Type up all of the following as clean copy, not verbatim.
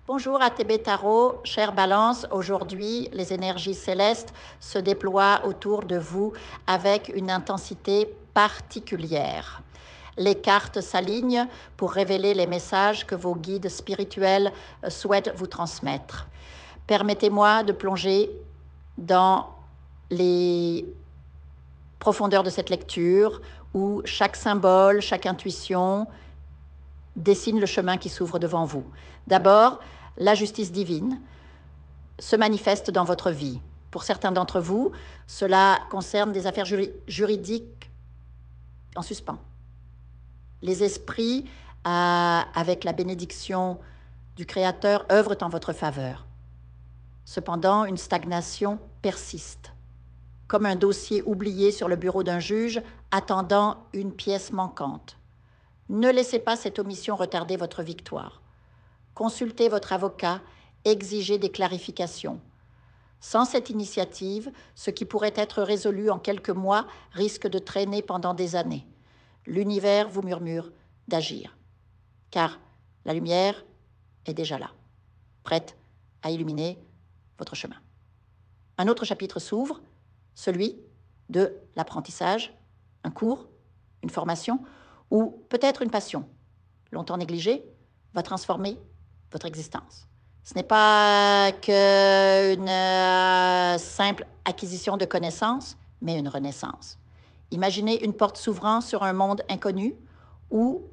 Bonjour à TB Tarot, chère Balance. Aujourd'hui, les énergies célestes se déploient autour de vous avec une intensité particulière. Les cartes s'alignent pour révéler les messages que vos guides spirituels souhaitent vous transmettre. Permettez-moi de plonger dans les profondeurs de cette lecture où chaque symbole, chaque intuition dessine le chemin qui s'ouvre devant vous. D'abord, la justice divine se manifeste dans votre vie. Pour certains d'entre vous, cela concerne des affaires juridiques en suspens. Les esprits, avec la bénédiction du Créateur, œuvrent en votre faveur. Cependant, une stagnation persiste, comme un dossier oublié sur le bureau d'un juge attendant une pièce manquante. Ne laissez pas cette omission retarder votre victoire. Consultez votre avocat, exigez des clarifications. Sans cette initiative, ce qui pourrait être résolu en quelques mois risque de traîner pendant des années. L'univers vous murmure d'agir, car la lumière est déjà là, prête à illuminer votre chemin. Un autre chapitre s'ouvre, celui de l'apprentissage, un cours, une formation ou peut-être une passion, longtemps négligée, va transformer votre existence. Ce n'est pas qu'une simple acquisition de connaissances, mais une renaissance. Imaginez une porte s'ouvrant sur un monde inconnu où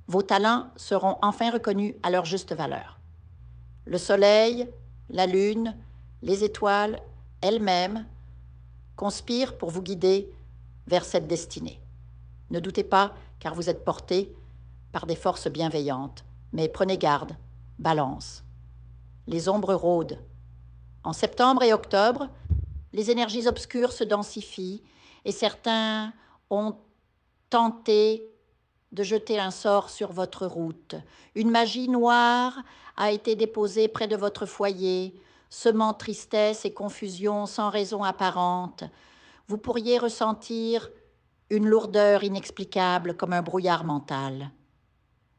vos talents seront enfin reconnus à leur juste valeur. Le soleil, la lune, les étoiles elles-mêmes conspirent pour vous guider vers cette destinée. Ne doutez pas, car vous êtes porté par des forces bienveillantes. Mais prenez garde, Balance. Les ombres rôdent. En septembre et octobre, les énergies obscures se densifient et certains ont tenté de jeter un sort sur votre route. Une magie noire a été déposée près de votre foyer, semant tristesse et confusion sans raison apparente. Vous pourriez ressentir une lourdeur inexplicable comme un brouillard mental.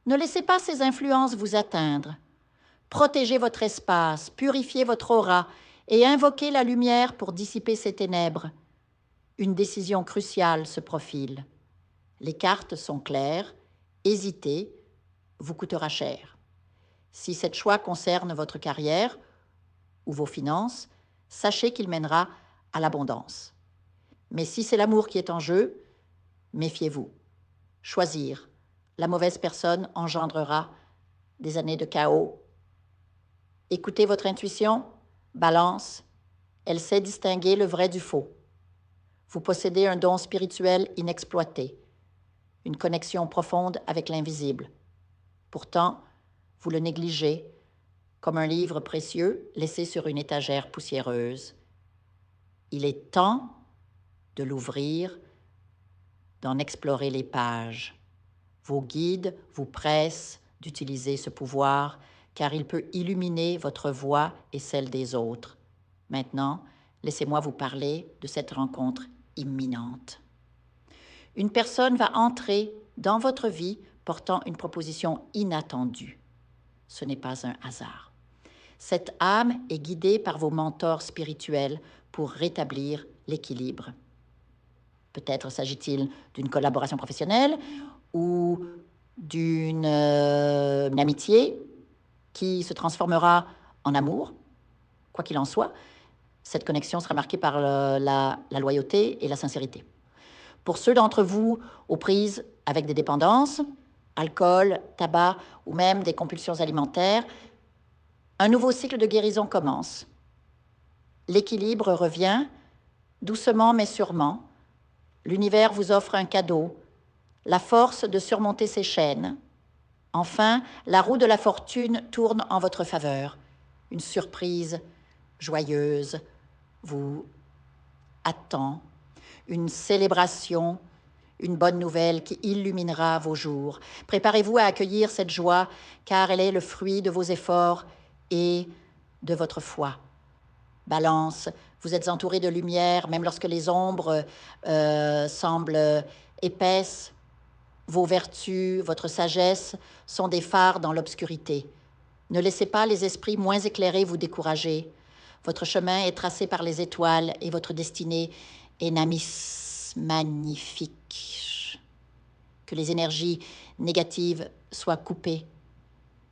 Ne laissez pas ces influences vous atteindre. Protégez votre espace, purifiez votre aura et invoquez la lumière pour dissiper ces ténèbres. Une décision cruciale se profile. Les cartes sont claires, hésiter vous coûtera cher. Si cet choix concerne votre carrière ou vos finances, sachez qu'il mènera à l'abondance. Mais si c'est l'amour qui est en jeu, méfiez-vous. Choisir la mauvaise personne engendrera des années de chaos. Écoutez votre intuition, Balance, elle sait distinguer le vrai du faux. Vous possédez un don spirituel inexploité, une connexion profonde avec l'invisible. Pourtant, vous le négligez comme un livre précieux laissé sur une étagère poussiéreuse. Il est temps de l'ouvrir, d'en explorer les pages. Vos guides vous pressent d'utiliser ce pouvoir car il peut illuminer votre voix et celle des autres. Maintenant, laissez-moi vous parler de cette rencontre imminente. Une personne va entrer dans votre vie portant une proposition inattendue. Ce n'est pas un hasard. Cette âme est guidée par vos mentors spirituels pour rétablir l'équilibre. Peut-être s'agit-il d'une collaboration professionnelle ou d'une amitié qui se transformera en amour. Quoi qu'il en soit, cette connexion sera marquée par la loyauté et la sincérité. Pour ceux d'entre vous aux prises avec des dépendances, alcool, tabac ou même des compulsions alimentaires, un nouveau cycle de guérison commence. L'équilibre revient, doucement mais sûrement. L'univers vous offre un cadeau, la force de surmonter ses chaînes. Enfin, la roue de la fortune tourne en votre faveur. Une surprise joyeuse vous attend, une célébration, une bonne nouvelle qui illuminera vos jours. Préparez-vous à accueillir cette joie, car elle est le fruit de vos efforts et de votre foi. Balance, vous êtes entouré de lumière, même lorsque les ombres semblent épaisses. Vos vertus, votre sagesse sont des phares dans l'obscurité. Ne laissez pas les esprits moins éclairés vous décourager. Votre chemin est tracé par les étoiles et votre destinée est Namis magnifique. Que les énergies négatives soient coupées,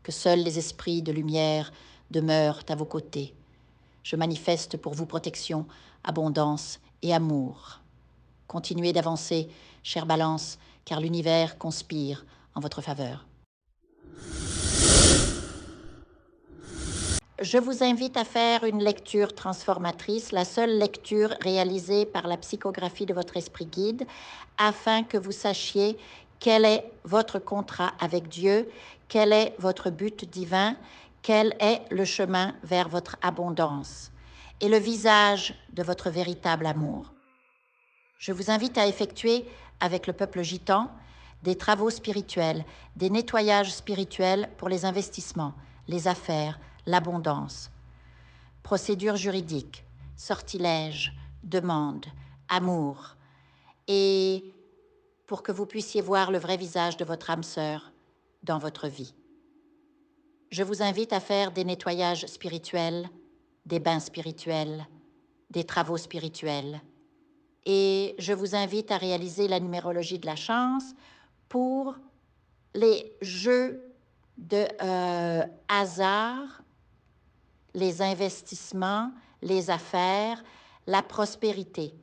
que seuls les esprits de lumière demeurent à vos côtés. Je manifeste pour vous protection, abondance et amour. Continuez d'avancer, chère Balance, car l'univers conspire en votre faveur. Je vous invite à faire une lecture transformatrice, la seule lecture réalisée par la psychographie de votre esprit guide, afin que vous sachiez quel est votre contrat avec Dieu, quel est votre but divin, quel est le chemin vers votre abondance et le visage de votre véritable amour. Je vous invite à effectuer avec le peuple gitan des travaux spirituels, des nettoyages spirituels pour les investissements, les affaires, l'abondance. Procédures juridiques, sortilèges, demandes, amour. Et pour que vous puissiez voir le vrai visage de votre âme sœur dans votre vie. Je vous invite à faire des nettoyages spirituels, des bains spirituels, des travaux spirituels. Et je vous invite à réaliser la numérologie de la chance pour les jeux de hasard, les investissements, les affaires, la prospérité.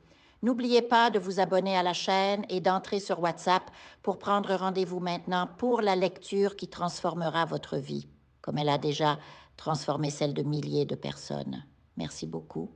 N'oubliez pas de vous abonner à la chaîne et d'entrer sur WhatsApp pour prendre rendez-vous maintenant pour la lecture qui transformera votre vie, comme elle a déjà transformé celle de milliers de personnes. Merci beaucoup.